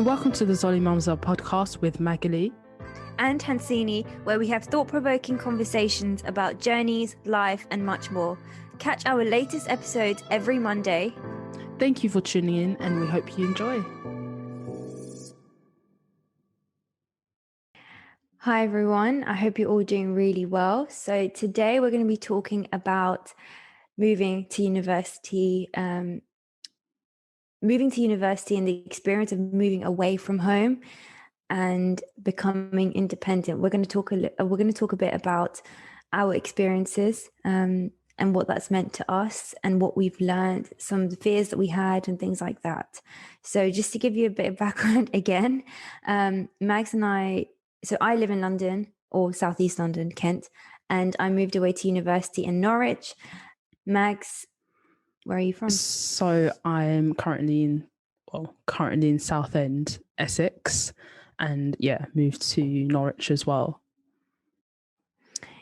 and welcome to the Zolly Mumza podcast with Magalie and Hansinee, where we have thought-provoking conversations about journeys, life, and much more. Catch our latest episodes every Monday. Thank you for tuning in, and we hope you enjoy. Hi everyone, I hope you're all doing really well. So today we're going to be talking about moving to university and the experience of moving away from home and becoming independent. We're going to talk a bit about our experiences and what that's meant to us and what we've learned, some of the fears that we had and things like that. So just to give you a bit of background again, Mags and I live in London, or Southeast London, Kent, and I moved away to university in Norwich. Mags, where are you from? So I'm currently in Southend, Essex, and moved to Norwich as well.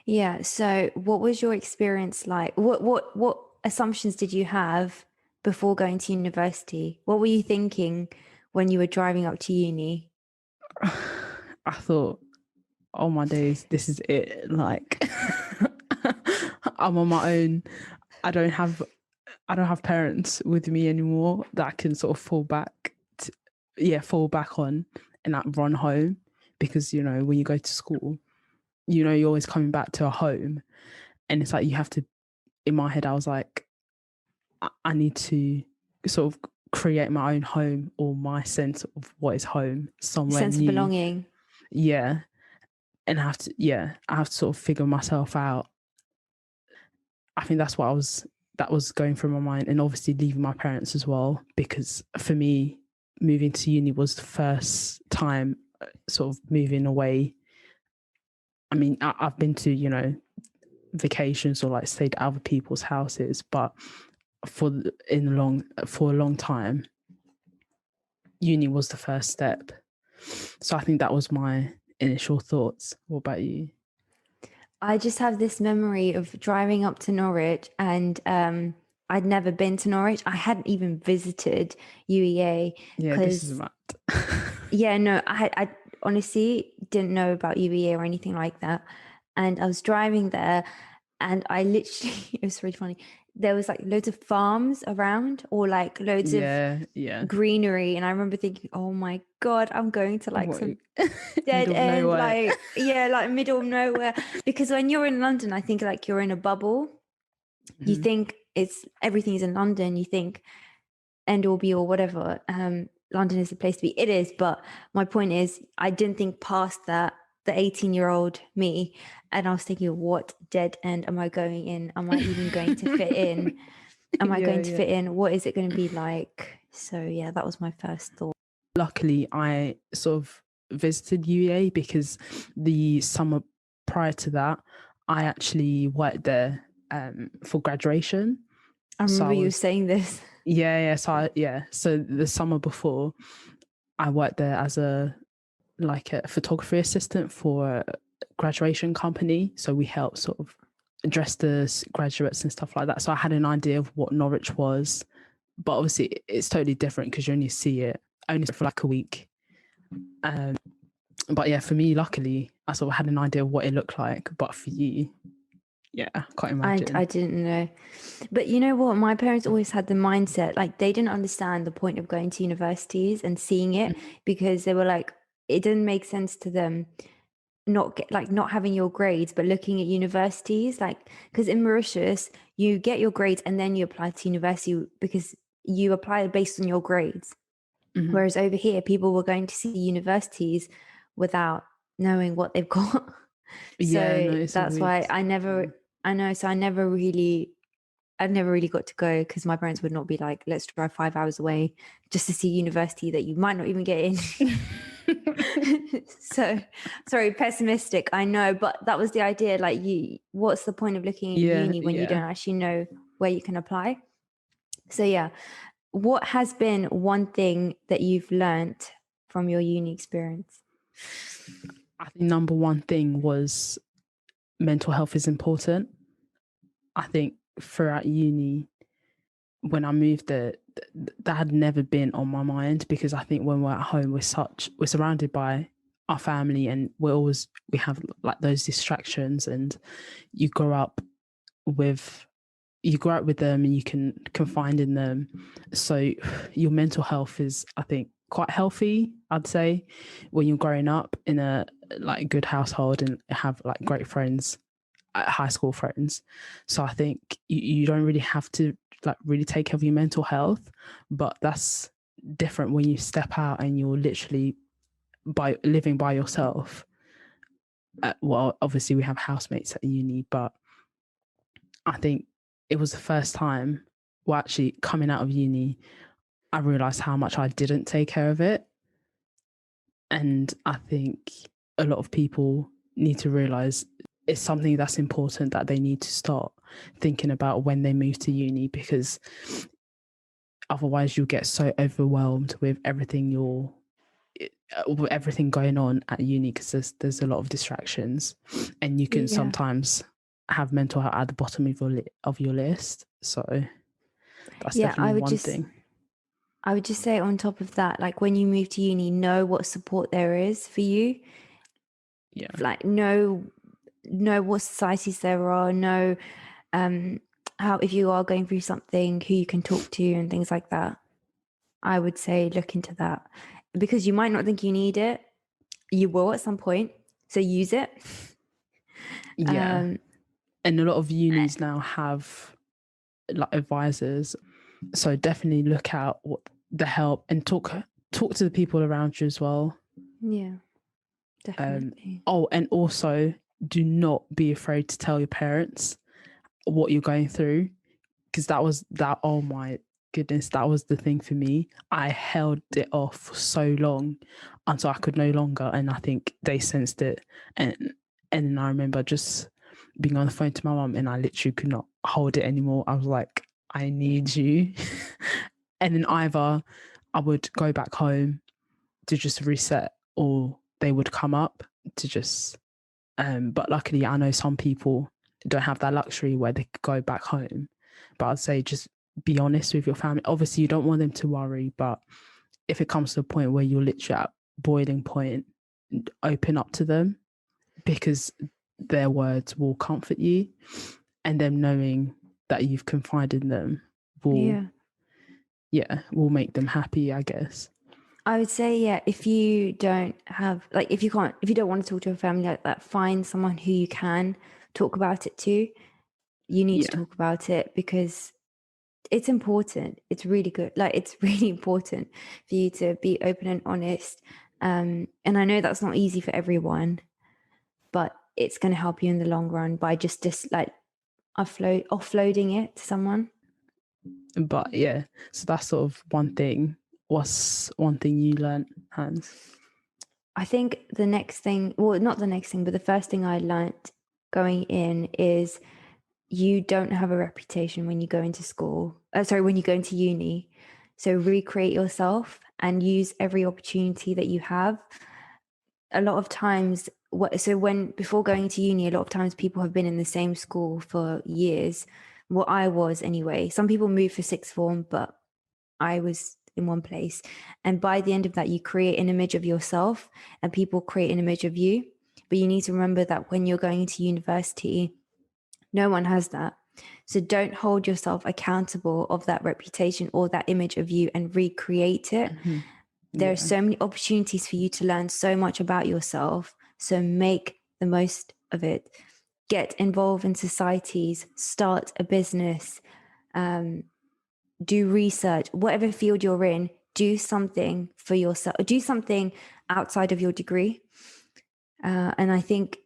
Yeah. So what was your experience like? What assumptions did you have before going to university? What were you thinking when you were driving up to uni? I thought, oh my days, this is it. Like, I'm on my own. I don't have parents with me anymore that I can sort of fall back on and like run home, because when you go to school, you're always coming back to a home, and it's like you have to. In my head, I was like, I need to sort of create my own home, or my sense of what is home, somewhere Sense new. of belonging. Yeah, and I have to sort of figure myself out. I think that's what that was going through my mind, and obviously leaving my parents as well, because for me, moving to uni was the first time sort of moving away. I mean, I've been to, vacations or like stayed at other people's houses, but for a long time, uni was the first step. So I think that was my initial thoughts. What about you? I just have this memory of driving up to Norwich, and I'd never been to Norwich. I hadn't even visited UEA. Yeah, this is mad. I honestly didn't know about UEA or anything like that. And I was driving there, and I literally, it was really funny. There was like loads of farms around, or like loads of greenery. And I remember thinking, oh my God, I'm going to like some dead end, like middle of nowhere. Because when you're in London, I think like you're in a bubble. Mm-hmm. You think everything's in London. You think end all be all, whatever. London is the place to be. It is. But my point is, I didn't think past that, the 18-year-old me. And I was thinking, what dead end am I going in? Am I even going to fit in? Am I going to fit in? What is it going to be like? So yeah, that was my first thought. Luckily, I sort of visited UEA, because the summer prior to that, I actually worked there for graduation. I remember you saying this. Yeah. So the summer before, I worked there as a photography assistant for a graduation company. So we helped sort of dress the graduates and stuff like that. So I had an idea of what Norwich was, but obviously it's totally different because you only see it for like a week. But yeah, for me, luckily, I sort of had an idea of what it looked like. But for you, I can't imagine. I didn't know. But you know what? My parents always had the mindset, like they didn't understand the point of going to universities and seeing it, because they were like, it didn't make sense to them not having your grades, but looking at universities, like, because in Mauritius, you get your grades and then you apply to university because you apply based on your grades. Mm-hmm. Whereas over here, people were going to see universities without knowing what they've got. That's why I never really got to go, because my parents would not be like, let's drive 5 hours away just to see university that you might not even get in. So sorry, pessimistic, I know, but that was the idea. Like, what's the point of looking at uni when you don't actually know where you can apply? So what has been one thing that you've learnt from your uni experience? I think number one thing was mental health is important. I think throughout uni, when I moved there, that had never been on my mind, because I think when we're at home, we're surrounded by our family, and we have like those distractions, and you grow up with them, and you can confide in them. So your mental health is, I think, quite healthy, I'd say, when you're growing up in a like good household and have like great friends, high school friends. So I think you don't really have to like really take care of your mental health, but that's different when you step out and you're literally by living by yourself. Well, obviously we have housemates at uni, but I think it was the first time, well, actually coming out of uni, I realized how much I didn't take care of it. And I think a lot of people need to realize it's something that's important, that they need to start thinking about when they move to uni, because otherwise you'll get so overwhelmed with everything going on at uni, because there's a lot of distractions, and you can sometimes have mental health at the bottom of your list. So that's definitely one thing. I would just say on top of that, like when you move to uni, know what support there is for you. Yeah. Like know what societies there are, know how, if you are going through something, who you can talk to and things like that. I would say look into that, because you might not think you need it. You will at some point. So use it. Yeah. And a lot of unis now have like advisors. So definitely look out what the help, and talk to the people around you as well. Yeah, definitely. And also do not be afraid to tell your parents what you're going through, because oh my goodness, that was the thing for me. I held it off for so long until I could no longer, and I think they sensed it. And then I remember just being on the phone to my mum, and I literally could not hold it anymore. I was like, I need you. And then either I would go back home to just reset, or they would come up to just but luckily I know some people don't have that luxury where they could go back home. But I'd say just be honest with your family. Obviously you don't want them to worry, but if it comes to a point where you're literally at boiling point, open up to them, because their words will comfort you, and them knowing that you've confided in them will make them happy, I guess. I would say, if you don't have, like, if you don't want to talk to a family like that, find someone who you can talk about it to. You need to talk about it, because it's important. It's really good. Like, it's really important for you to be open and honest. And I know that's not easy for everyone, but it's going to help you in the long run by just like offloading it to someone. But yeah, so that's sort of one thing. What's one thing you learned, Hans? I think the next thing, well, not the next thing, but the first thing I learned going in is you don't have a reputation when you go into school. When you go into uni. So recreate yourself and use every opportunity that you have. A lot of times, before going to uni, a lot of times people have been in the same school for years. Well, I was anyway. Some people move for sixth form, but I was in one place. And by the end of that, you create an image of yourself and people create an image of you. But you need to remember that when you're going to university, no one has that. So don't hold yourself accountable of that reputation or that image of you, and recreate it. Mm-hmm. There are so many opportunities for you to learn so much about yourself. So make the most of it. Get involved in societies, start a business, do research, whatever field you're in, do something for yourself, do something outside of your degree. And I think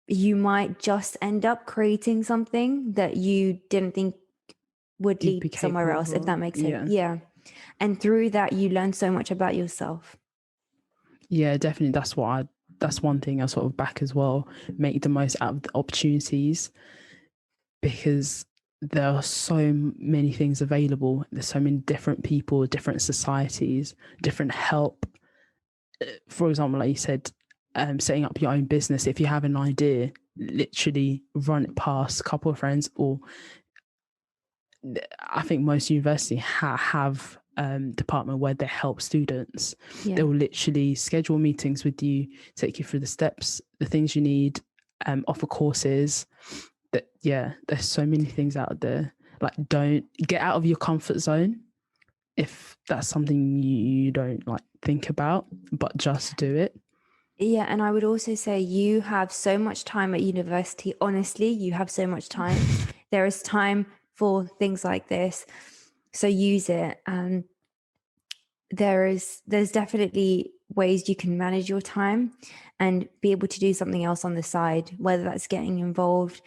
you might just end up creating something that you didn't think would lead somewhere else, if that makes sense. Yeah. And through that, you learn so much about yourself. Yeah, definitely. That's one thing I sort of back as well. Make the most out of the opportunities, because there are so many things available. There's so many different people, different societies, different help. For example, like you said, setting up your own business. If you have an idea, literally run it past a couple of friends, or I think most universities have department where they help students. Yeah. They will literally schedule meetings with you, take you through the steps, the things you need, offer courses. That there's so many things out there. Like, don't get out of your comfort zone if that's something you don't like think about, but just do it. Yeah, and I would also say you have so much time at university. Honestly, you have so much time. There is time for things like this, so use it. There's definitely ways you can manage your time and be able to do something else on the side, whether that's getting involved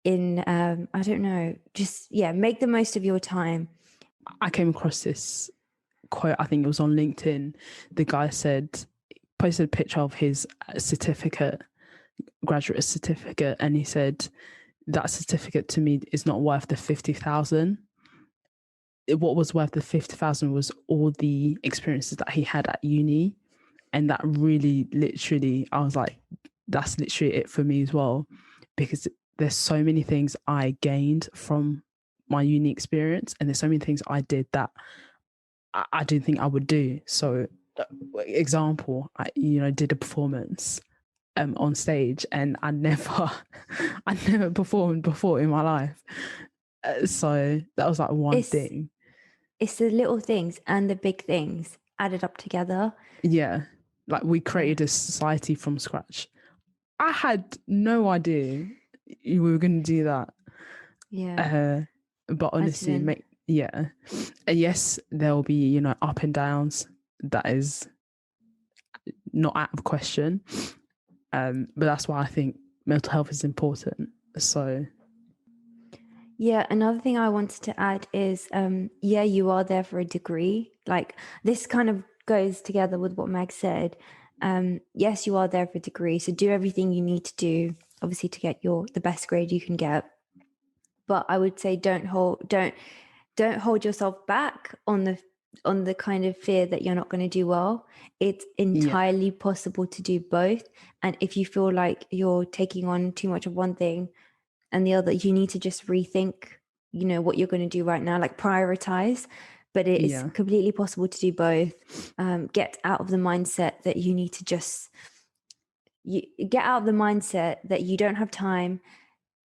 in I don't know, just make the most of your time. I came across this quote, I think it was on LinkedIn. The guy posted a picture of his graduate certificate, and he said, that certificate to me is not worth the 50,000. What was worth the 50,000 was all the experiences that he had at uni. And that really, literally, I was like, that's literally it for me as well, because there's so many things I gained from my uni experience, and there's so many things I did that I didn't think I would do. So, example, I did a performance on stage, and I never performed before in my life. So that was like one thing. It's the little things and the big things added up together. Yeah, like we created a society from scratch. I had no idea we were going to do that. Yeah. But honestly, yes, there will be, up and downs. That is not out of question. But that's why I think mental health is important. So. Yeah, another thing I wanted to add is, you are there for a degree. Like, this kind of goes together with what Meg said. Yes, you are there for a degree. So do everything you need to do, obviously, to get the best grade you can get. But I would say don't hold yourself back on the kind of fear that you're not going to do well. It's entirely possible to do both. And if you feel like you're taking on too much of one thing and the other, you need to just rethink, what you're going to do right now, like prioritize. But it is completely possible to do both. Get out of the mindset that you need to get out of the mindset that you don't have time.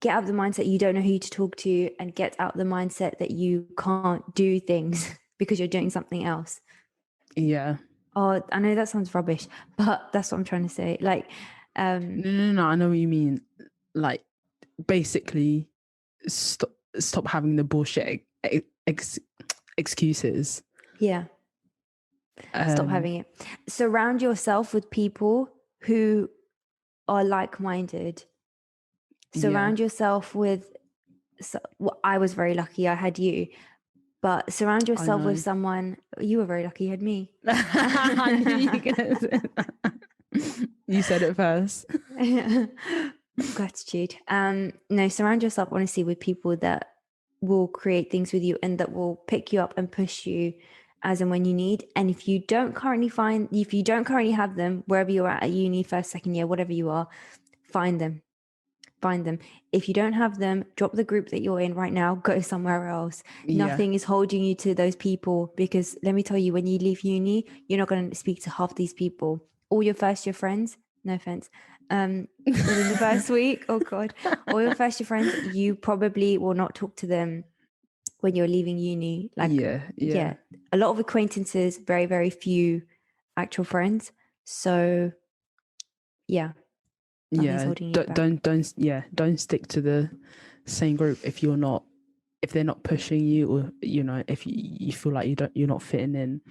Get out of the mindset you don't know who to talk to, and get out of the mindset that you can't do things because you're doing something else. Yeah. Oh, I know that sounds rubbish, but that's what I'm trying to say. Like, no, I know what you mean. Like, basically, stop having the bullshit excuses. Yeah. Stop having it. Surround yourself with people who are like-minded. Surround yourself with. I was very lucky. I had you. But surround yourself with someone. You were very lucky. You had me. I knew you were gonna say that. You said it first. Gratitude. No, surround yourself honestly with people that will create things with you and that will pick you up and push you as and when you need. And if you don't currently have them wherever you're at uni, first, second year, whatever you are, find them. If you don't have them, drop the group that you're in right now, go somewhere else. Nothing is holding you to those people, because let me tell you, when you leave uni, you're not going to speak to half these people. All your first year friends, no offense, within the first week, oh God, all your first year friends, you probably will not talk to them when you're leaving uni. Like, a lot of acquaintances, very, very few actual friends. So don't stick to the same group if they're not pushing you, or if you feel like you're not fitting in,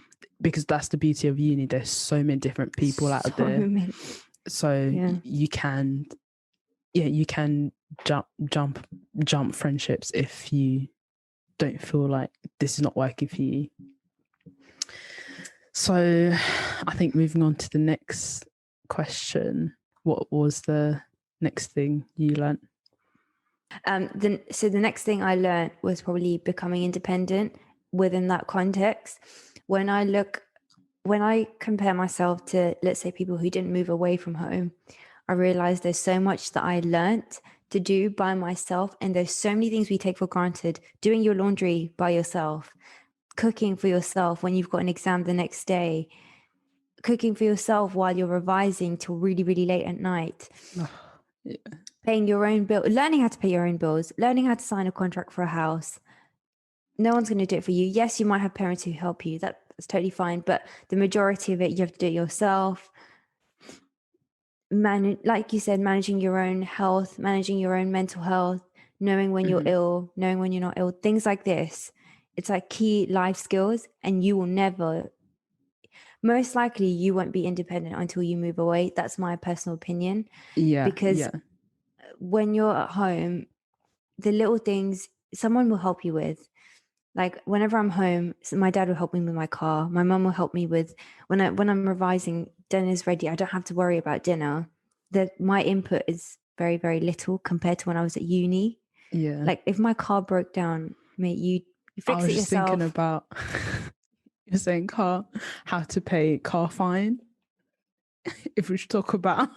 because that's the beauty of uni. There's so many different people out there. You can jump friendships if you don't feel like this is not working for you. So I think moving on to the next question, what was the next thing you learnt? So the next thing I learned was probably becoming independent within that context. When I compare myself to, let's say, people who didn't move away from home, I realized there's so much that I learnt to do by myself. And there's so many things we take for granted. Doing your laundry by yourself, cooking for yourself when you've got an exam the next day, cooking for yourself while you're revising till really, really late at night. Yeah. Paying your own bill, learning how to pay your own bills, learning how to sign a contract for a house. No one's going to do it for you. Yes, you might have parents who help you. That's totally fine. But the majority of it, you have to do it yourself. Like you said, managing your own health, managing your own mental health, knowing when you're ill, knowing when you're not ill, things like this. It's like key life skills, and you will never, most likely you won't be independent until you move away. That's my personal opinion. Yeah. Because when you're at home, the little things someone will help you with. Like whenever I'm home, my dad will help me with my car. My mum will help me with when I'm revising, dinner's ready. I don't have to worry about dinner. My input is very, very little compared to when I was at uni. Yeah. Like if my car broke down, mate, you fix it yourself. I was just thinking about you're saying how to pay car fine. If we should talk about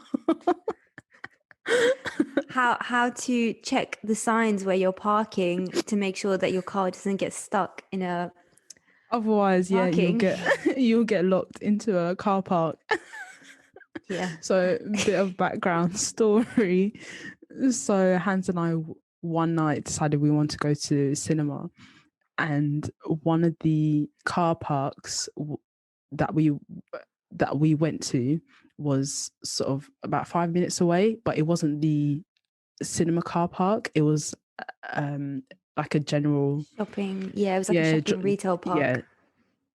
how to check the signs where you're parking to make sure that your car doesn't get stuck in a otherwise parking. you'll get locked into a car park. Yeah. So a bit of background story. So Hans and I one night decided we want to go to cinema, and one of the car parks that we went to was sort of about 5 minutes away, but it wasn't the cinema car park. It was like a general shopping. Yeah, it was like a shopping retail park.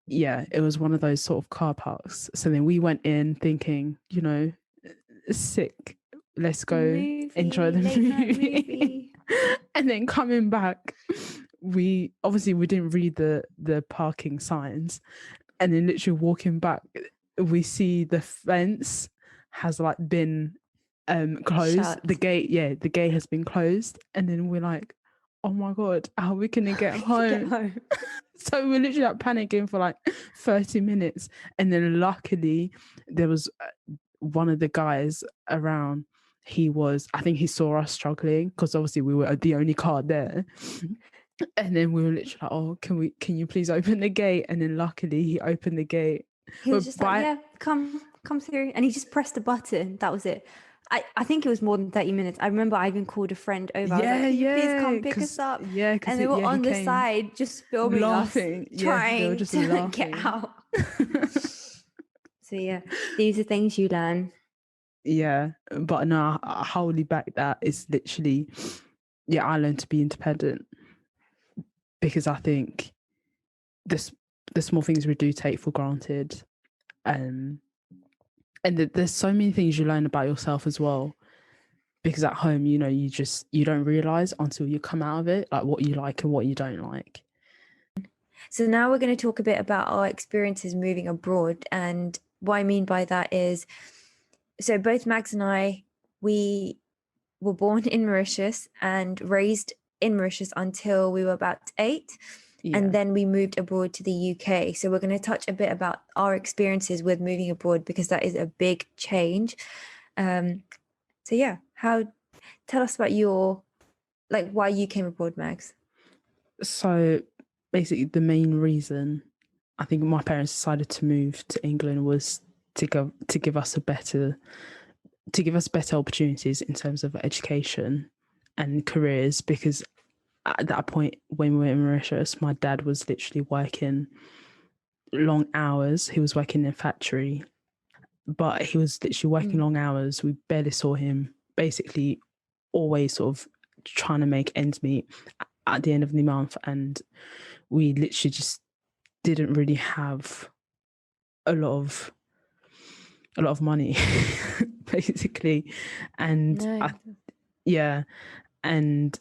Yeah, it was one of those sort of car parks. So then we went in thinking, sick, let's go enjoy the movie. And then coming back, we didn't read the parking signs, and then literally walking back, we see the fence has like been closed. Shut. The gate has been closed, and then we're like, oh my god, how are we gonna get home? So we're literally like panicking for like 30 minutes, and then luckily there was one of the guys around. I think he saw us struggling because obviously we were the only car there. And then we were literally like, oh, can you please open the gate? And then luckily he opened the gate. He was just like, yeah, come through. And he just pressed the button. That was it. I think it was more than 30 minutes. I remember I even called a friend over. I was like, can you please come pick us up? Yeah, and they were on the side just filming laughing, us, trying to laughing. Get out. So yeah, these are things you learn. Yeah, but no, I wholly back that. It's literally, I learned to be independent because I think the small things we do take for granted, and there's so many things you learn about yourself as well, because at home, you don't realize until you come out of it, like what you like and what you don't like. So now we're going to talk a bit about our experiences moving abroad. And what I mean by that is, so both Mags and I, we were born in Mauritius and raised in Mauritius until we were about 8. Yeah. And then we moved abroad to the UK. So we're going to touch a bit about our experiences with moving abroad, because that is a big change. So yeah, tell us about why you came abroad, Mags. So basically the main reason I think my parents decided to move to England was to give us better opportunities in terms of education and careers, because at that point when we were in Mauritius, my dad was literally working long hours. He was working in a factory, but he was literally working long hours. We barely saw him, basically always sort of trying to make ends meet at the end of the month, and we literally just didn't really have a lot of money basically. And and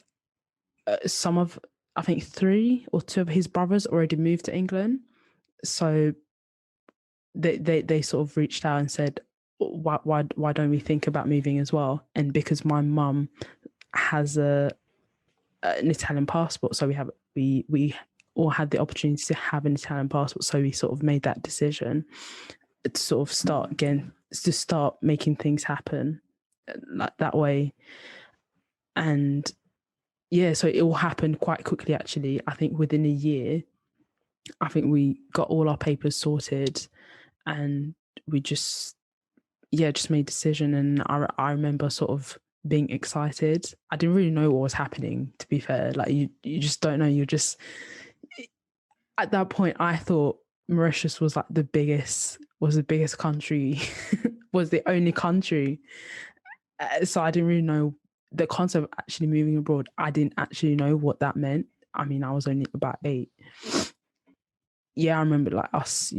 some of, I think 3 or 2 of his brothers already moved to England, so they sort of reached out and said, why don't we think about moving as well? And because my mum has an Italian passport, so we all had the opportunity to have an Italian passport, so we sort of made that decision to sort of start making things happen like that way. And yeah, so it all happened quite quickly, actually. I think within a year, I think we got all our papers sorted, and we just made a decision. And I remember sort of being excited. I didn't really know what was happening, to be fair. Like you just don't know. You're just, at that point, I thought Mauritius was like the biggest country, was the only country. So I didn't really know the concept of actually moving abroad. I didn't actually know what that meant. I mean, I was only about 8. Yeah, I remember like us,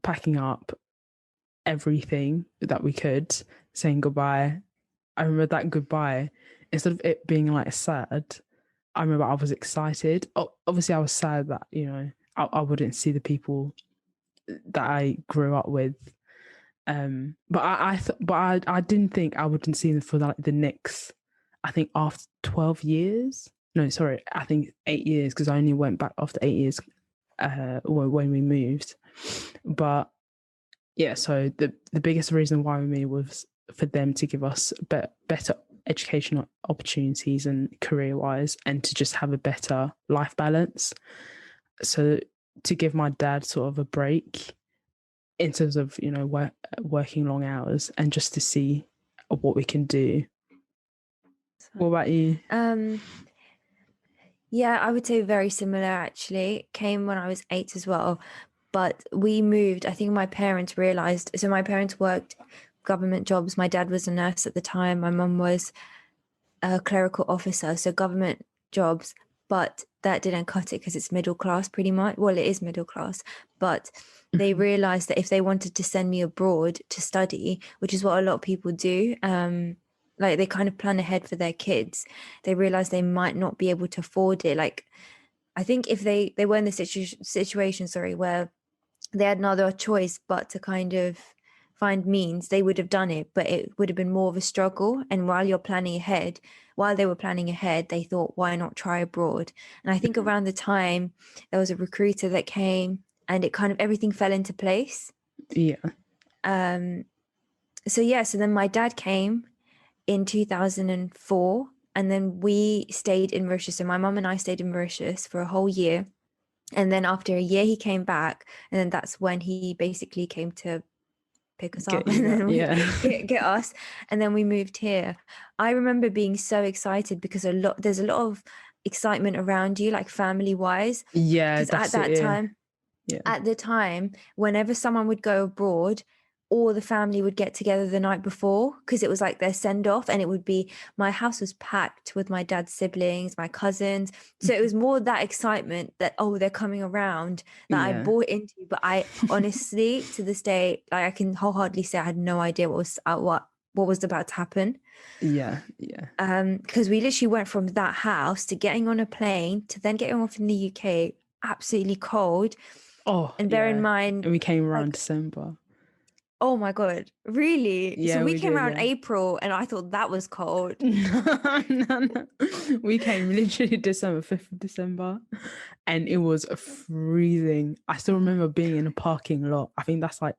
packing up everything that we could, saying goodbye. I remember that goodbye, instead of it being like sad, I remember I was excited. Obviously, I was sad that, I wouldn't see the people that I grew up with. But I didn't think I wouldn't see them for like the next, I think after 12 years. No, sorry, I think 8 years, because I only went back after 8 years when we moved. But yeah, so the biggest reason why we moved was for them to give us better educational opportunities and career-wise, and to just have a better life balance. So to give my dad sort of a break in terms of, working long hours, and just to see what we can do. What about you? Yeah, I would say very similar actually. Came when I was 8 as well. But we moved, I think my parents realized, so my parents worked government jobs. My dad was a nurse at the time. My mum was a clerical officer, so government jobs. But that didn't cut it because it's middle class pretty much. Well, it is middle class. But they realized that if they wanted to send me abroad to study, which is what a lot of people do, like they kind of plan ahead for their kids, they realize they might not be able to afford it. Like, I think if they were in the situation, sorry, where they had no other choice but to kind of find means, they would have done it, but it would have been more of a struggle. And while they were planning ahead, they thought, why not try abroad? And I think around the time there was a recruiter that came, and it kind of everything fell into place. Yeah. So then my dad came in 2004, and then we stayed in Mauritius. So my mum and I stayed in Mauritius for a whole year. And then after a year, he came back, and then that's when he basically came to pick us up, and then get us, and then we moved here. I remember being so excited because there's a lot of excitement around you, like family wise. Yeah, because at the time, whenever someone would go abroad, all the family would get together the night before, because it was like their send off, and it would be, my house was packed with my dad's siblings, my cousins. So it was more that excitement that, oh, they're coming around, that I bought into. But I honestly, to this day, like I can wholeheartedly say I had no idea what was about to happen. Yeah. Because we literally went from that house to getting on a plane to then getting off in the UK, absolutely cold. Oh, and bear in mind, and we came around December. Oh my God, really? Yeah, so we came did, around April, and I thought that was cold. No. We came literally December, 5th of December, and it was freezing. I still remember being in a parking lot. I think that's like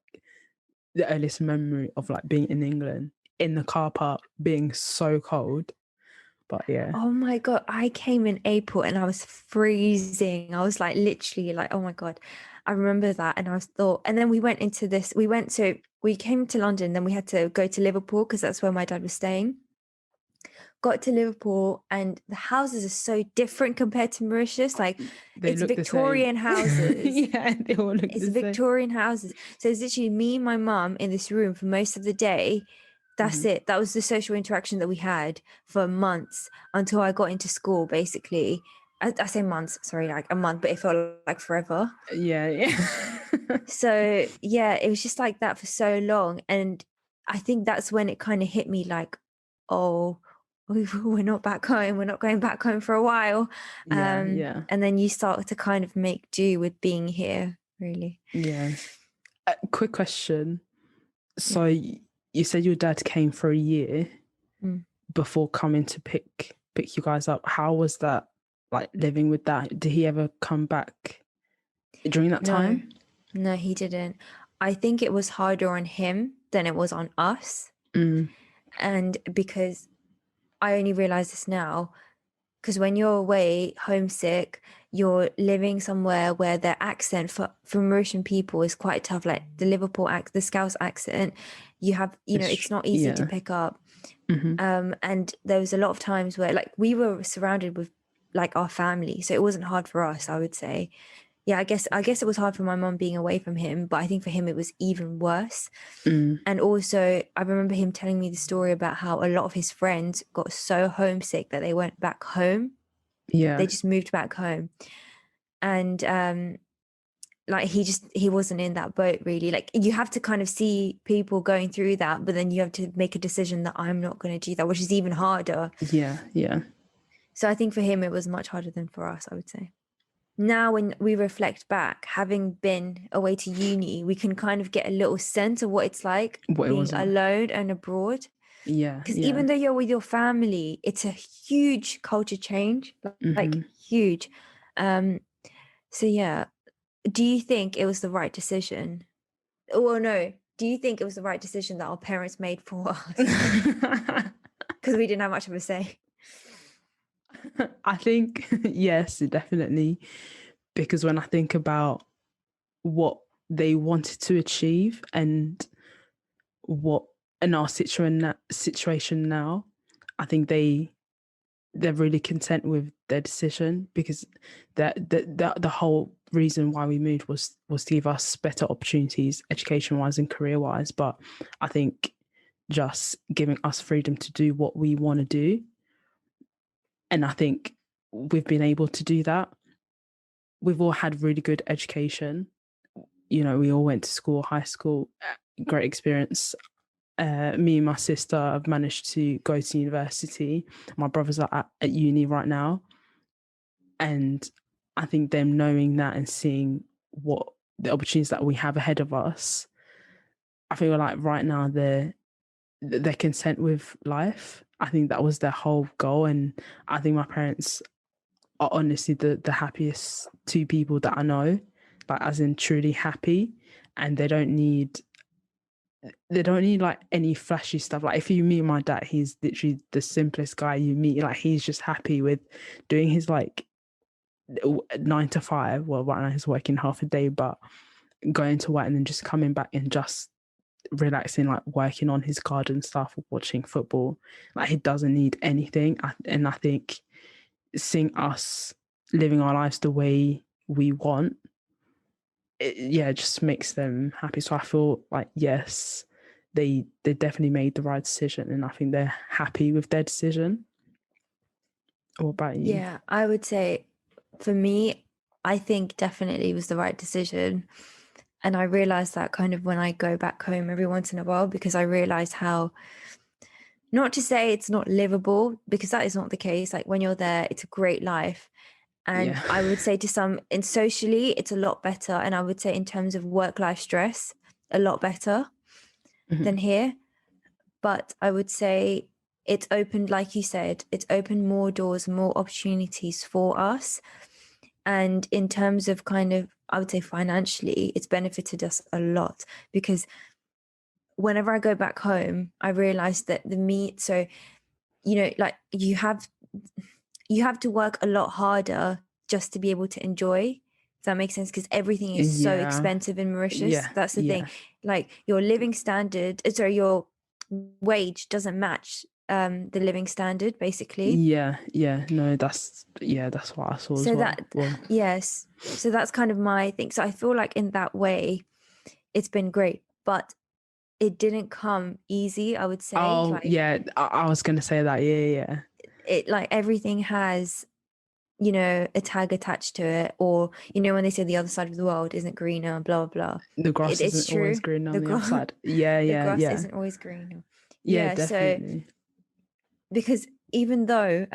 the earliest memory of like being in England, in the car park, being so cold. But yeah. Oh my God, I came in April and I was freezing. I was like literally like, oh my God. I remember that, and and then we came to London, then we had to go to Liverpool because that's where my dad was staying. Got to Liverpool, and the houses are so different compared to Mauritius. Like, it's Victorian houses. Yeah, they all look the same. It's Victorian houses. So it's literally me and my mum in this room for most of the day. That's it. That was the social interaction that we had for months until I got into school, basically. I say months, sorry, like a month, but it felt like forever. Yeah. So yeah, it was just like that for so long. And I think that's when it kind of hit me like, oh, we're not back home. We're not going back home for a while. Yeah. And then you start to kind of make do with being here, really. Yeah. Quick question. So you said your dad came for a year before coming to pick you guys up. How was that, like, living with that? Did he ever come back during that time? No, he didn't. I think it was harder on him than it was on us. And because I only realize this now, because when you're away homesick, you're living somewhere where their accent for Mauritian people is quite tough, like the Liverpool the Scouse accent. You have, it's not easy to pick up. And there was a lot of times where like we were surrounded with like our family, so it wasn't hard for us, I would say. Yeah, I guess it was hard for my mom being away from him, but I think for him it was even worse. And also I remember him telling me the story about how a lot of his friends got so homesick that they went back home. Yeah. They just moved back home. And like he wasn't in that boat really. Like you have to kind of see people going through that, but then you have to make a decision that I'm not going to do that, which is even harder. Yeah. So I think for him it was much harder than for us, I would say. Now when we reflect back, having been away to uni, we can kind of get a little sense of what it's like being alone and abroad. Yeah. Because even though you're with your family, it's a huge culture change, like huge. So yeah, do you think it was the right decision? Well, no. Do you think it was the right decision that our parents made for us? Because we didn't have much of a say. I think yes, definitely. Because when I think about what they wanted to achieve and what in our situation now, I think they're really content with their decision, because the whole reason why we moved was to give us better opportunities education wise and career wise. But I think just giving us freedom to do what we want to do, and I think we've been able to do that. We've all had really good education. We all went to school, high school, great experience. Me and my sister have managed to go to university. My brothers are at uni right now. And I think them knowing that and seeing what the opportunities that we have ahead of us, I feel like right now they're content with life. I think that was their whole goal. And I think my parents are honestly the happiest two people that I know, like as in truly happy. And they don't need like any flashy stuff. Like if you meet my dad, he's literally the simplest guy you meet. Like he's just happy with doing his like 9 to 5. Well, right now he's working half a day, but going to work and then just coming back and just relaxing, like working on his garden stuff, watching football. Like he doesn't need anything. And I think seeing us living our lives the way we want, it just makes them happy. So I feel like yes, they definitely made the right decision, and I think they're happy with their decision. What about you? Yeah, I would say for me, I think definitely was the right decision. And I realize that kind of when I go back home every once in a while, because I realize how, not to say it's not livable, because that is not the case. Like when you're there, it's a great life. And I would say to some, and socially, it's a lot better. And I would say in terms of work-life stress, a lot better than here. But I would say it's opened, like you said, it's opened more doors, more opportunities for us. And in terms of kind of, I would say financially, it's benefited us a lot, because whenever I go back home, I realize that so, like you have to work a lot harder just to be able to enjoy. Does that make sense? Because everything is so expensive in Mauritius. That's the thing. Like your living standard, your wage doesn't match the living standard, basically. No, that's what I saw so as well. Yes, so that's kind of my thing. So I feel like in that way it's been great, but it didn't come easy, I would say. I was gonna say that. It like everything has a tag attached to it, or when they say the other side of the world isn't greener, blah blah blah. The grass isn't always green on the other side. The grass isn't always greener. Definitely. So because even though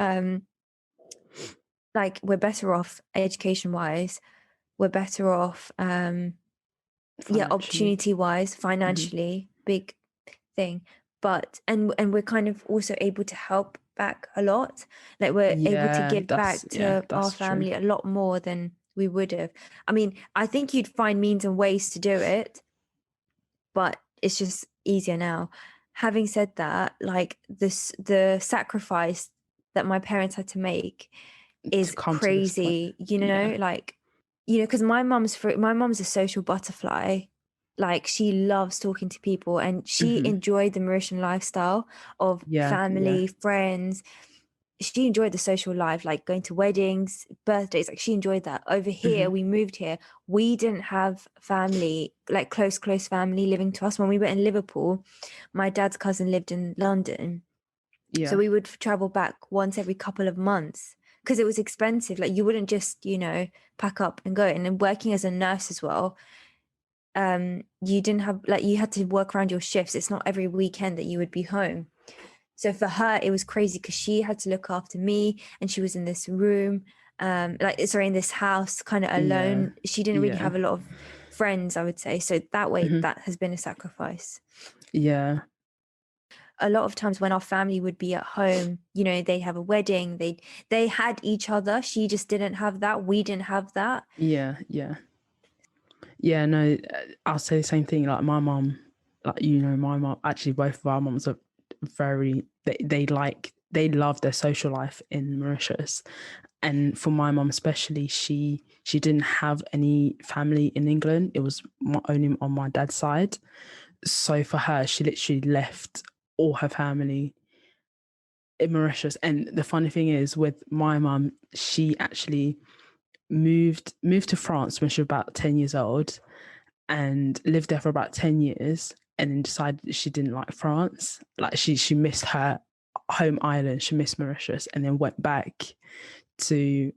like we're better off education wise, we're better off opportunity wise, financially, big thing, but and we're kind of also able to help back a lot. Like we're able to give back to our family a lot more than we would have. I mean, I think you'd find means and ways to do it, but it's just easier now. having said that, like the sacrifice that my parents had to make To is come to this point. crazy, you Yeah. know, like, you know, because my mum's a social butterfly. Like, she loves talking to people, and she Hmm. enjoyed the Mauritian lifestyle of Yeah. Yeah. family, friends. She enjoyed the social life, like going to weddings, birthdays. Like, she enjoyed that. Over here, Hmm. we moved here, we didn't have family, like close family living to us. When we were in Liverpool, my dad's cousin lived in London, so Yeah. we would travel back once every couple of months because it was expensive. Like, you wouldn't just, you know, pack up and go. And then working as a nurse as well, you didn't have, like, you had to work around your shifts. It's not every weekend that you would be home. So for her, it was crazy because she had to look after me, and she was in this room, in this house, kind of Yeah. alone. She didn't really Yeah. have a lot of friends, I would say. So that way, Hmm. that has been a sacrifice. Yeah. A lot of times when our family would be at home, you know, they have a wedding, they had each other. She just didn't have that. We didn't have that. Yeah. Yeah. Yeah. No, I'll say the same thing. Like my mom, like, you know, my mom, actually, both of our moms are very, they love their social life in Mauritius. And for my mom especially, she didn't have any family in England. It was only on my dad's side. So for her, she literally left all her family in Mauritius. And the funny thing is, with my mum, she actually moved to France when she was about 10 years old and lived there for about 10 years, and then decided that she didn't like France. Like, she missed her home island, she missed Mauritius, and then went back to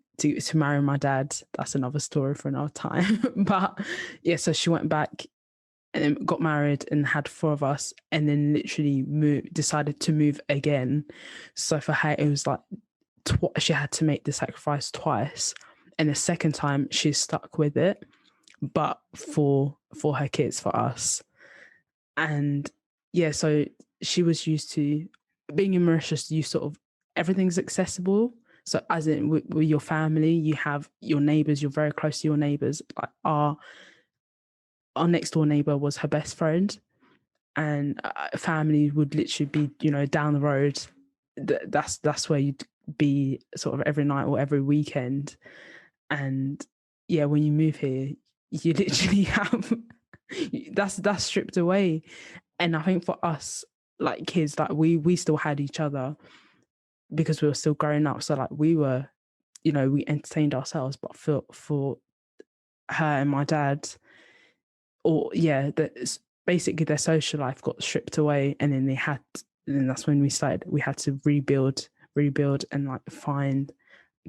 marry my dad. That's another story for another time. But yeah, so she went back and then got married and had four of us, and then literally decided to move again. So for her, it was like she had to make the sacrifice twice, and the second time she stuck with it, but for her kids, for us. And yeah, so she was used to being in Mauritius. You sort of, everything's accessible. So as in with your family, you have your neighbors. You're very close to your neighbors. Like our next door neighbor was her best friend, and family would literally be, you know, down the road. That's where you'd be sort of every night or every weekend. And yeah, when you move here, you literally have that's stripped away. And I think for us, like kids, like we still had each other because we were still growing up. So like we were, you know, we entertained ourselves. But for her and my dad, or yeah, that basically their social life got stripped away, and then and that's when we had to rebuild and like find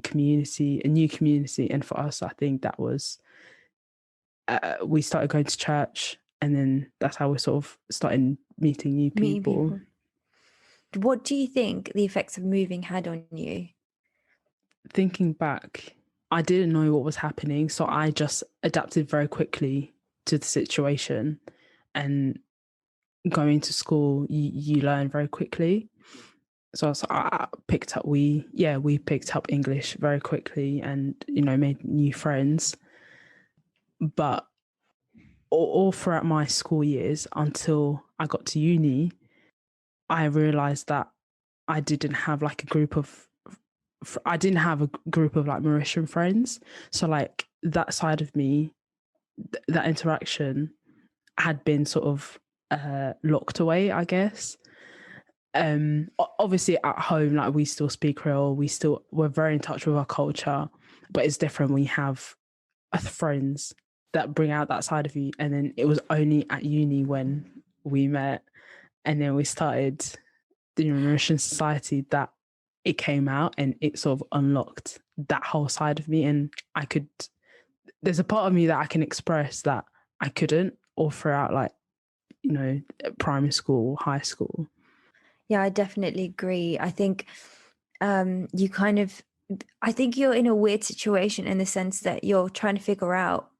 a new community. And for us, I think that was, we started going to church, and then that's how we sort of started meeting new Meeting people. people. What do you think the effects of moving had on you? Thinking back, I didn't know what was happening, so I just adapted very quickly to the situation. And going to school, you learn very quickly. So I picked up, we picked up English very quickly, and, you know, made new friends. But all throughout my school years until I got to uni, I realized that I didn't have like a group of I didn't have a group of like Mauritian friends. So like that side of me, that interaction had been sort of locked away, I guess. Obviously at home, like we still speak Creole, we're very in touch with our culture, but it's different when you have friends that bring out that side of you. And then it was only at uni when we met, and then we started the Mauritian society, that it came out and it sort of unlocked that whole side of me. And there's a part of me that I can express that I couldn't all throughout, like, you know, primary school, high school. Yeah, I definitely agree. I think you kind of, I think you're in a weird situation in the sense that you're trying to figure out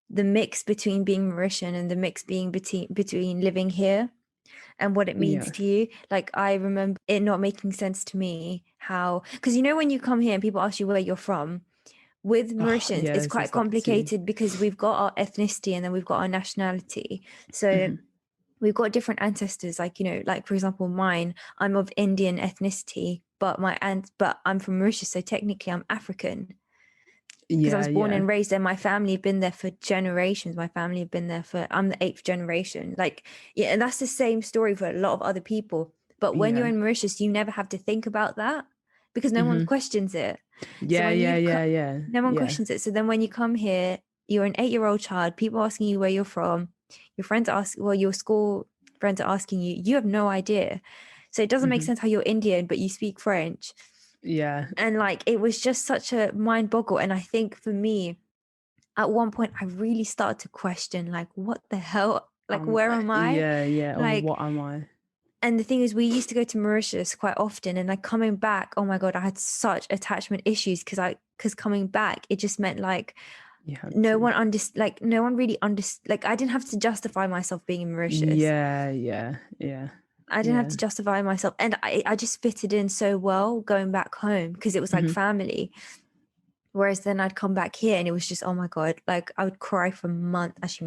the mix between being Mauritian and the mix being between living here and what it means Yeah. to you. Like, I remember it not making sense to me how, because you know, when you come here and people ask you where you're from, with Oh, Mauritians, yeah, it's there's quite that too. complicated because we've got our ethnicity and then we've got our nationality. So Mhm. we've got different ancestors. Like, like for example, mine, I'm of Indian ethnicity, but I'm from Mauritius, so technically I'm African because I Yeah, was born yeah. and raised there. My family have been there for generations. My family have been there I'm the 8th generation. Like, yeah, and that's the same story for a lot of other people. But when you're Yeah. in Mauritius, you never have to think about that because no one Mm-hmm. questions it. So Yeah, when yeah, you yeah, yeah. no one Yeah. questions it. So then when you come here, you're an 8-year-old child, people asking you where you're from, your friends ask, well, your school friends are asking you, you have no idea. So it doesn't make Mm-hmm. sense how you're Indian, but you speak French. Yeah. And like, it was just such a mind boggle. And I think for me, at one point, I really started to question, like, what the hell? Like, where am I? Yeah, yeah. Or Like, what am I? and the thing is, we used to go to Mauritius quite often, and like coming back, oh my God, I had such attachment issues because coming back, it just meant like You had no to. one no one really like I didn't have to justify myself being in Mauritius. Yeah, yeah, yeah, I didn't have yeah. to justify myself, and I just fitted in so well going back home because it was like Mm-hmm. family. Whereas then I'd come back here and it was just, oh my God, like I would cry for months,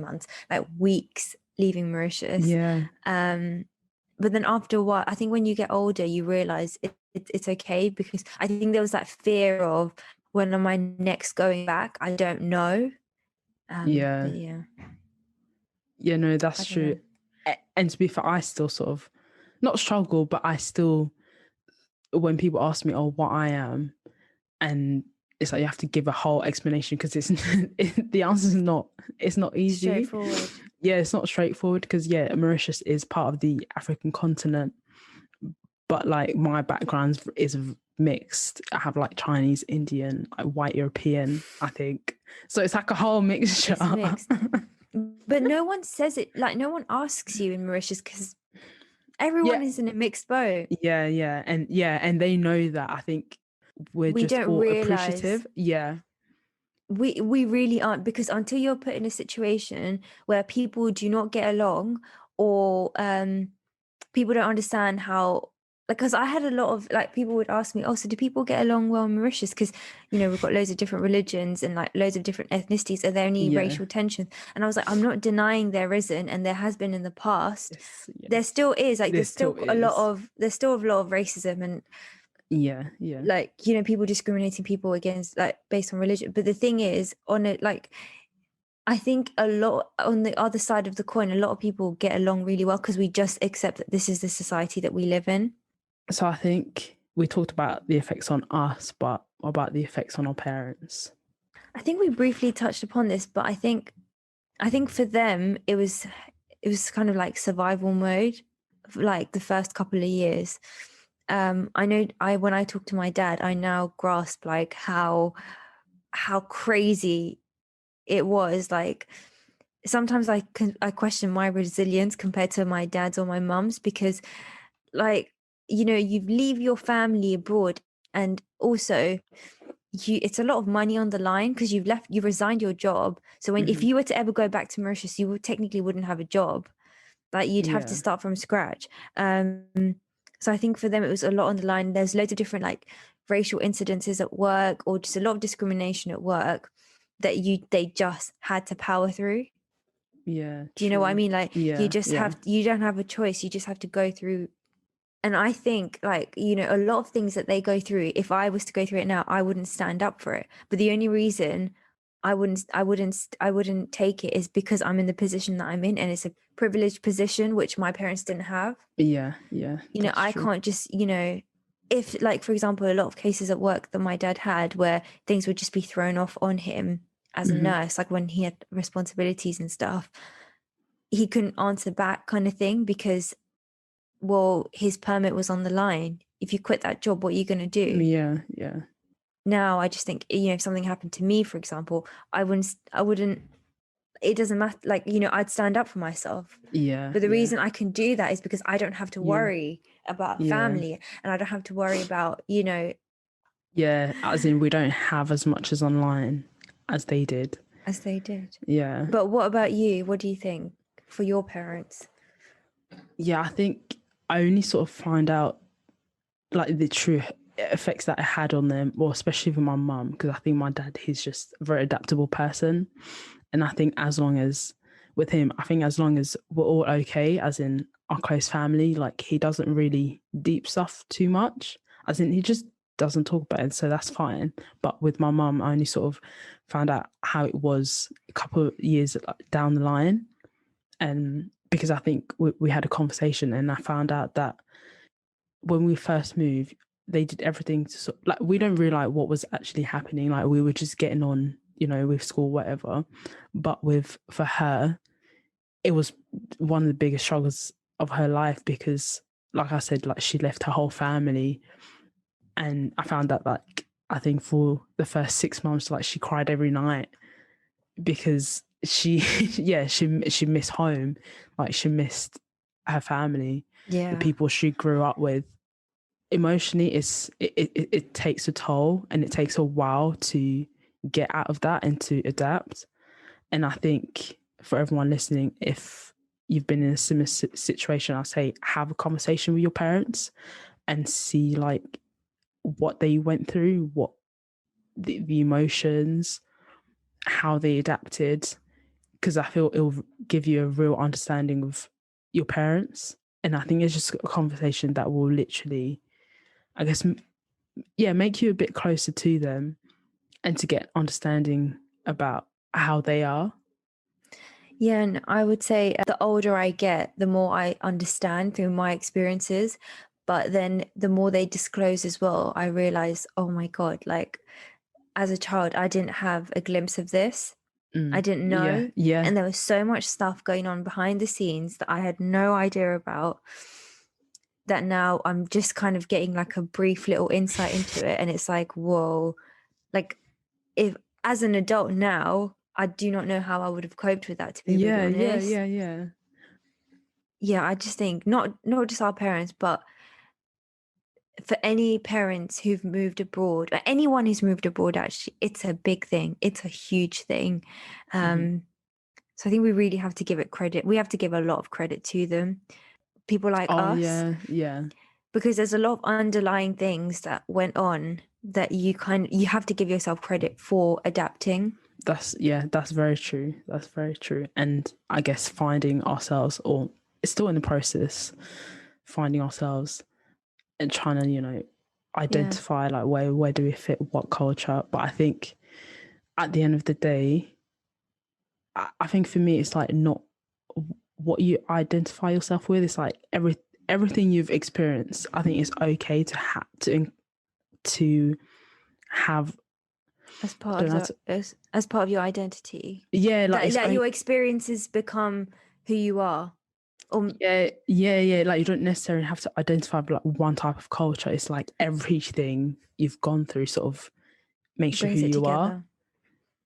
like weeks leaving Mauritius. Yeah. But then after a while, I think when you get older, you realize it's okay, because I think there was that fear of, when am I next going back? I don't know. Yeah. But yeah, Yeah, no, I that's don't true. know. And to be fair, I still sort of not struggle, but I still, when people ask me, oh, what I am, and it's like you have to give a whole explanation because the answer is not, it's not easy. Straightforward. Yeah, it's not straightforward because yeah, Mauritius is part of the African continent, but like my background is mixed. I have like Chinese, Indian, like white European, I think. So it's like a whole mixture. It's mixed. But no one says it, like no one asks you in Mauritius because Yeah, everyone is in a mixed boat. and they know that. I think we're We just don't all realize. appreciative. Yeah, We really aren't, because until you're put in a situation where people do not get along, or people don't understand how, like, because I had a lot of like people would ask me, oh, so do people get along well in Mauritius? Because we've got loads of different religions and like loads of different ethnicities. Are there any yeah. racial tensions? And I was like, I'm not denying there isn't, and there has been in the past. Yeah. There still is, like There still is. there's still a lot of racism, and Yeah, yeah, like people discriminating people against, like, based on religion. But the thing is, on it, like, I think a lot on the other side of the coin, a lot of people get along really well because we just accept that this is the society that we live in. So I think we talked about the effects on us, but what about the effects on our parents? I think we briefly touched upon this, but I think for them it was kind of like survival mode, like the first couple of years. I know, when I talk to my dad, I now grasp like how crazy it was. Like, sometimes I question my resilience compared to my dad's or my mum's, because, like, you leave your family abroad, and also it's a lot of money on the line because you've resigned your job. So if you were to ever go back to Mauritius, you technically wouldn't have a job. Like, you'd have to Yeah, start from scratch. So I think for them it was a lot on the line. There's loads of different, like, racial incidences at work, or just a lot of discrimination at work that they just had to power through. yeah, Do you know what I true. mean? Like, Yeah, yeah, you don't have a choice. You just have to go through. And I think, like, a lot of things that they go through, if I was to go through it now, I wouldn't stand up for it. But the only reason I wouldn't take it is because I'm in the position that I'm in, and it's a privileged position which my parents didn't have. yeah, yeah. That's I true. can't just, if, like, for example, a lot of cases at work that my dad had where things would just be thrown off on him as a nurse, like when he had responsibilities and stuff, he couldn't answer back, kind of thing, because, well, his permit was on the line. If you quit that job, what are you going to do? Yeah, yeah, Now I just think, if something happened to me, for example, I wouldn't, it doesn't matter, like, I'd stand up for myself. yeah, But the yeah, reason I can do that is because I don't have to yeah, worry about yeah, family, and I don't have to worry about, yeah. As in, we don't have as much as online as they did. as they did. Yeah, But what about you? What do you think for your parents? yeah. I think I only sort of find out like the true effects that it had on them, well, especially with my mum, because I think my dad, he's just a very adaptable person. And I think as long as with him, I think as long as we're all okay, as in our close family, like he doesn't really deep stuff too much, as in he just doesn't talk about it, so that's fine. But with my mum, I only sort of found out how it was a couple of years down the line, and because I think we had a conversation, and I found out that when we first moved, they did everything to like, we don't realize what was actually happening. Like we were just getting on, with school, whatever. But for her, it was one of the biggest struggles of her life because, like I said, like she left her whole family, and I found that, like, I think for the first 6 months, like she cried every night because she, yeah, she missed home, like she missed her family, the people she grew up with. Emotionally, it takes a toll, and it takes a while to get out of that and to adapt. And I think for everyone listening, if you've been in a similar situation, I'll say have a conversation with your parents and see like what they went through, what the emotions, how they adapted, because I feel it'll give you a real understanding of your parents. And I think it's just a conversation that will literally, I guess, make you a bit closer to them and to get understanding about how they are. Yeah, and I would say the older I get, the more I understand through my experiences. But then the more they disclose as well, I realize, oh my God, like as a child, I didn't have a glimpse of this. I didn't know. Yeah. And there was so much stuff going on behind the scenes that I had no idea about, that now I'm just kind of getting like a brief little insight into it. And it's like, whoa, like if as an adult now, I do not know how I would have coped with that, to be really honest. Yeah, I just think not just our parents, but for any parents who've moved abroad, or anyone who's moved abroad, actually, it's a big thing. It's a huge thing. So I think we really have to give it credit. We have to give a lot of credit to them, people like us, Yeah. because there's a lot of underlying things that went on that you have to give yourself credit for adapting. That's very true. That's very true. And I guess finding ourselves, or it's still in the process, finding ourselves and trying to, identify like where do we fit what culture. But I think at the end of the day, I think for me it's like not what you identify yourself with. It's like everything you've experienced, I think it's okay to have as part of your identity. Yeah, like that your experiences become who you are. Yeah. Like you don't necessarily have to identify with like one type of culture. It's like everything you've gone through sort of makes you who you are.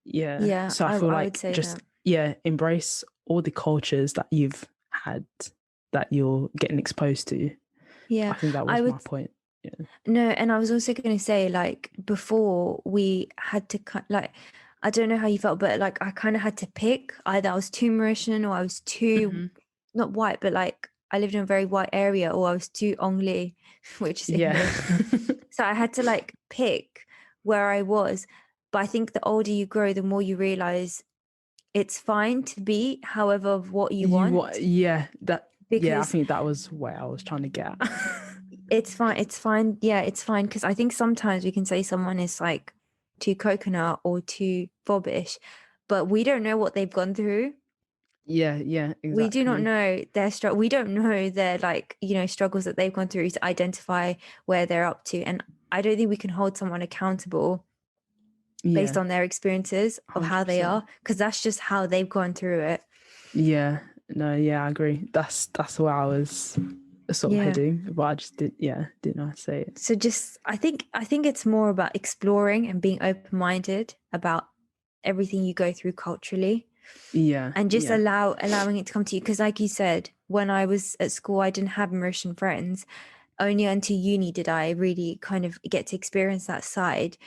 Yeah. So I feel like just embrace all the cultures that you've had, that you're getting exposed to. Yeah, I think that was my point. Yeah. No, and I was also going to say, like, before we had to like, I don't know how you felt, but like I kind of had to pick either I was too Mauritian or I was too not white, but like I lived in a very white area, or I was too Ongli, which is English. So I had to like pick where I was. But I think the older you grow, the more you realize it's fine to be however of what you want. I think that was where I was trying to get at. It's fine. Yeah, it's fine. Because I think sometimes we can say someone is like too coconut or too fobbish, but we don't know what they've gone through. Yeah, exactly. We do not know their struggle. We don't know their struggles that they've gone through to identify where they're up to. And I don't think we can hold someone accountable based on their experiences of 100%. How they are, because that's just how they've gone through it. Yeah, no, yeah, I agree. That's where I was sort of heading, but I just didn't know how to say it. So just I think it's more about exploring and being open-minded about everything you go through culturally. Yeah. And just allowing it to come to you, because like you said, when I was at school I didn't have Mauritian friends. Only until uni did I really kind of get to experience that side,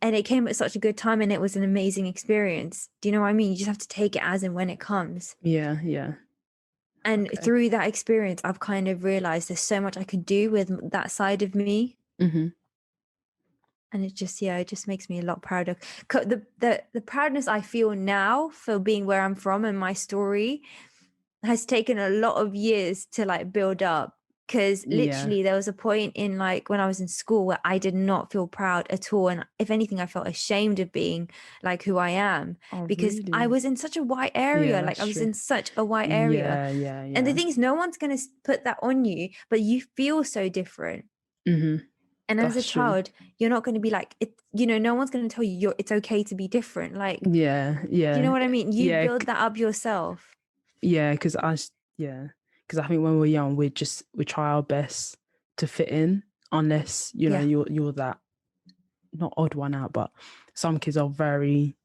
and it came at such a good time, and it was an amazing experience. Do you know what I mean? You just have to take it as and when it comes. Yeah. And through that experience, I've kind of realized there's so much I could do with that side of me. Mm-hmm. And it just makes me a lot prouder. The proudness I feel now for being where I'm from and my story has taken a lot of years to like build up. Because literally there was a point in like when I was in school where I did not feel proud at all. And if anything, I felt ashamed of being like who I am, Oh, because I really? was in such a white area. Yeah, Like that's I was true. in such a white area. Yeah. And the thing is, no one's going to put that on you, but you feel so different. And as a That's true. child, you're not going to be like, it, no one's going to tell you it's okay to be different. Like, Yeah. do you know what I mean? You Yeah. build that up yourself. Yeah, because I think when we're young, we try our best to fit in, unless you're that, not odd one out, but some kids are very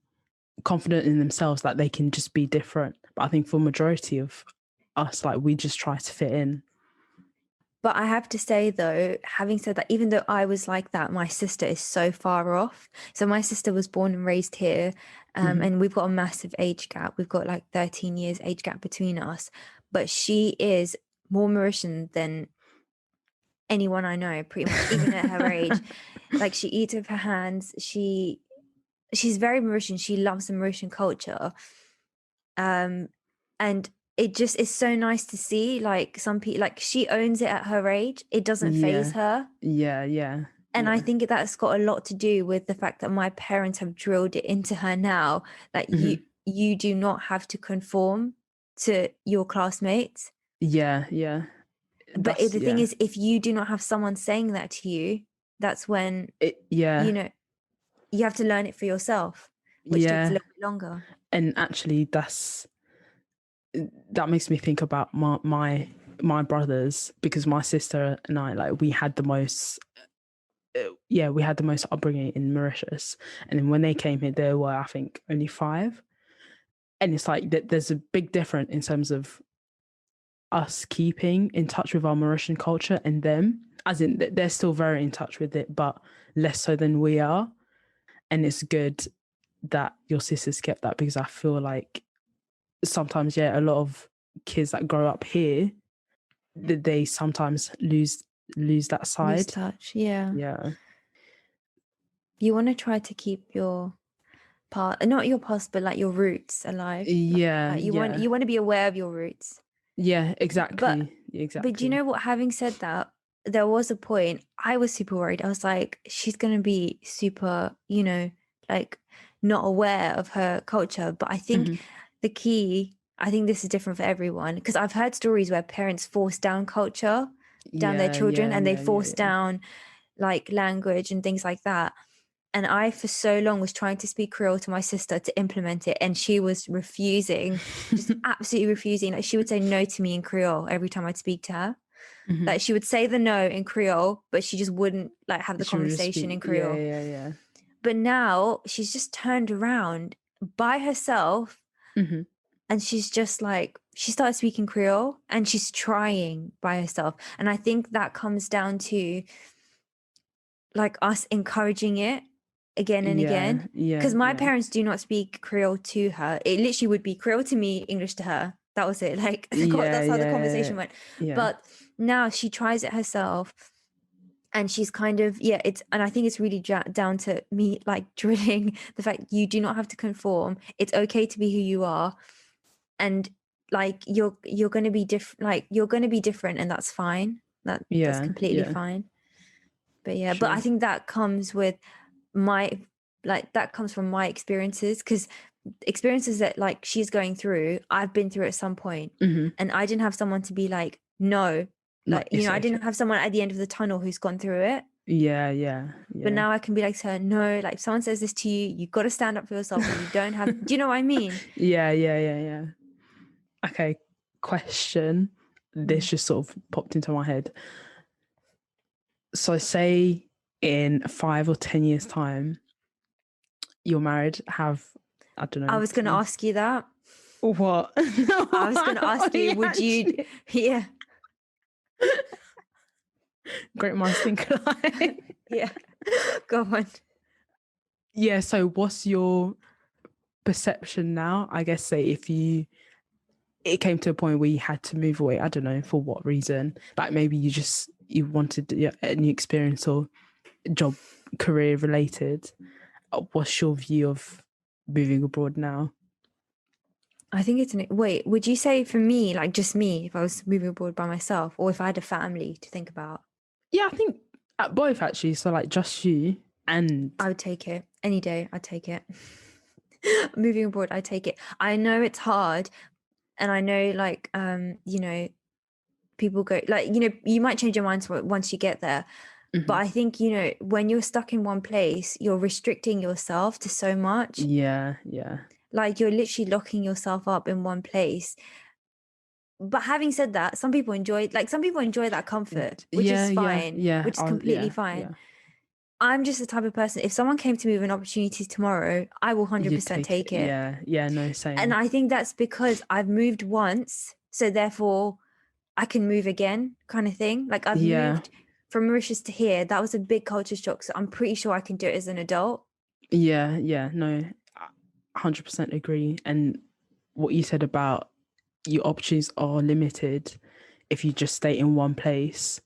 confident in themselves that they can just be different. But I think for majority of us, like, we just try to fit in. But I have to say, though, having said that, even though I was like that, my sister is so far off. So my sister was born and raised here, and we've got a massive age gap. We've got like 13 years age gap between us. But she is more Mauritian than anyone I know, pretty much, even at her age. Like she eats with her hands. She's very Mauritian. She loves the Mauritian culture. And it just is so nice to see, like, some people, like, she owns it at her age. It doesn't phase her. Yeah. And I think that's got a lot to do with the fact that my parents have drilled it into her now that you do not have to conform to your classmates. Yeah. But the thing is, if you do not have someone saying that to you, that's when you have to learn it for yourself, which takes a little bit longer. And actually, that makes me think about my brothers, because my sister and I, like, we had the most upbringing in Mauritius, and then when they came here, they were, I think, only 5, and it's like there's a big difference in terms of us keeping in touch with our Mauritian culture and them, as in they're still very in touch with it, but less so than we are. And it's good that your sisters kept that, because I feel like sometimes, a lot of kids that grow up here, they sometimes lose that side. Lose touch, yeah. Yeah. You want to try to keep your not your past, but like your roots alive. Yeah. Like you want to be aware of your roots. Yeah, exactly. But do you know what? Having said that, there was a point I was super worried. I was like, she's gonna be super, like not aware of her culture. But I think the key, I think this is different for everyone, because I've heard stories where parents force down culture down their children, and they force down like language and things like that. And I, for so long, was trying to speak Creole to my sister to implement it. And she was refusing, just absolutely refusing. Like, she would say no to me in Creole every time I'd speak to her. Like, she would say the no in Creole, but she just wouldn't like have the conversation in Creole. Yeah. But now she's just turned around by herself, and she's just like, she started speaking Creole, and she's trying by herself. And I think that comes down to like us encouraging it again and again, because my parents do not speak Creole to her. It literally would be Creole to me, English to her. That was it. Like, that's how the conversation went. But now she tries it herself, and she's kind of and I think it's really down to me, like, drilling the fact you do not have to conform. It's okay to be who you are, and like you're going to be different. Like, you're going to be different, and that's fine. That's completely fine. But but I think that comes with that comes from my experiences, because experiences that like she's going through, I've been through at some point, and I didn't have someone to be like, no, like, I didn't have someone at the end of the tunnel who's gone through it. Yeah. But now I can be like to her, no, like, if someone says this to you, you've got to stand up for yourself, and you don't have do you know what I mean? Yeah. Okay, question. This just sort of popped into my head. So say in 5 or 10 years time, you're married, have, I don't know. I was going to ask you that. What? I was going to ask you, would you? Yeah. Great minds think alike. Yeah. Go on. Yeah. So what's your perception now? I guess, say if it came to a point where you had to move away, I don't know for what reason, like maybe you wanted a new experience or job career related, what's your view of moving abroad now? I think it's wait, would you say for me, like just me, if I was moving abroad by myself, or if I had a family to think about? Yeah, I think both actually. So like just you and I would take it any day. I'd take it. Moving abroad, I take it. I know it's hard, and I know like people go like you might change your mind once you get there. But I think when you're stuck in one place, you're restricting yourself to so much. yeah. Like you're literally locking yourself up in one place. But having said that, some people enjoy that comfort, which is fine, which is completely fine. Yeah. I'm just the type of person, if someone came to me with an opportunity tomorrow, I will 100% take it. Yeah, no, same. And I think that's because I've moved once, so therefore I can move again, kind of thing. Like I've moved from Mauritius to here. That was a big culture shock, so I'm pretty sure I can do it as an adult. Yeah, no, 100% agree. And what you said about your options are limited if you just stay in one place.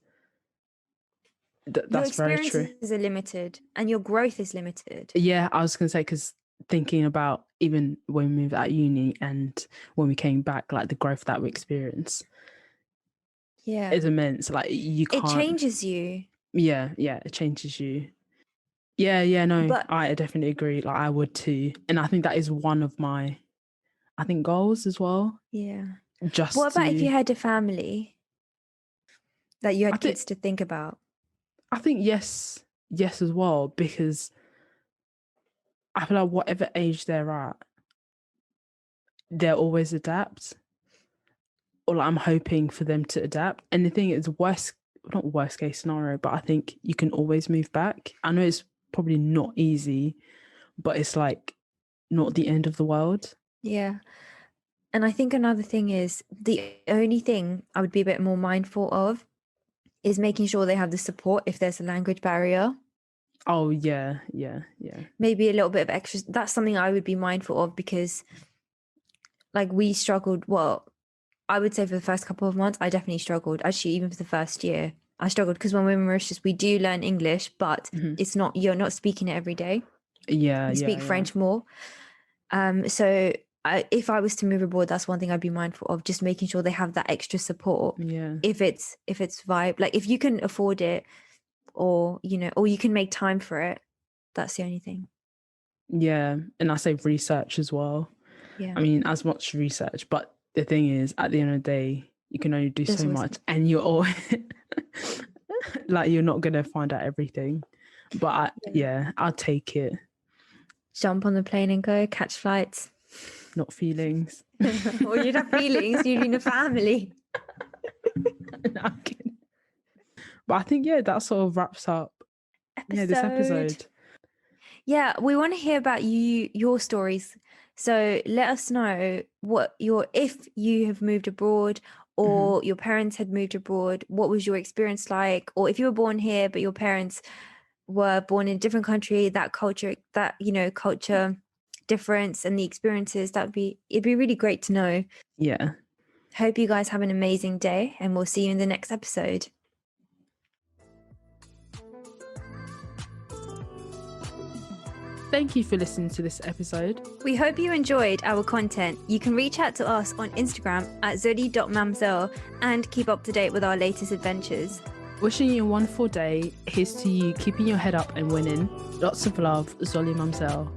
That's very true. Your experiences are limited and your growth is limited. Yeah, I was going to say, because thinking about even when we moved out of uni and when we came back, like the growth that we experienced is immense. Like you can't... It changes you. Yeah, it changes you. Yeah, no, but I definitely agree. Like I would too. And I think that is one of my, goals as well. Yeah. What about if you had a family that you had kids to think about? I think yes as well, because I feel like whatever age they're at, they'll always adapt. Or like, I'm hoping for them to adapt. And the thing is, not worst case scenario, but I think you can always move back. I know it's probably not easy, but it's like not the end of the world. Yeah. And I think another thing is, the only thing I would be a bit more mindful of is making sure they have the support if there's a language barrier. Oh, yeah. Maybe a little bit of extra. That's something I would be mindful of, because like we struggled. Well, I would say for the first couple of months, I definitely struggled. Actually, even for the first year, I struggled because when we're in Mauritius, we do learn English, but it's not, you're not speaking it every day. Yeah. You speak French more. So if I was to move abroad, that's one thing I'd be mindful of, just making sure they have that extra support. Yeah. If it's vibe, like if you can afford it, or or you can make time for it, that's the only thing. Yeah. And I say research as well. Yeah. I mean, as much research, but the thing is, at the end of the day, you can only do so much, and you're all like, you're not gonna find out everything. But I'll take it. Jump on the plane and go catch flights. Not feelings. Well, you'd have feelings. You'd need a family. No, I'm kidding. But I think that sort of wraps up this episode. Yeah, we want to hear about your stories. So let us know if you have moved abroad, or your parents had moved abroad, what was your experience like? Or if you were born here but your parents were born in a different country, that culture difference and the experiences, it'd be really great to know. Yeah. Hope you guys have an amazing day, and we'll see you in the next episode. Thank you for listening to this episode. We hope you enjoyed our content. You can reach out to us on Instagram at zodi.mamzel and keep up to date with our latest adventures. Wishing you a wonderful day. Here's to you keeping your head up and winning. Lots of love, Zoli Mamzel.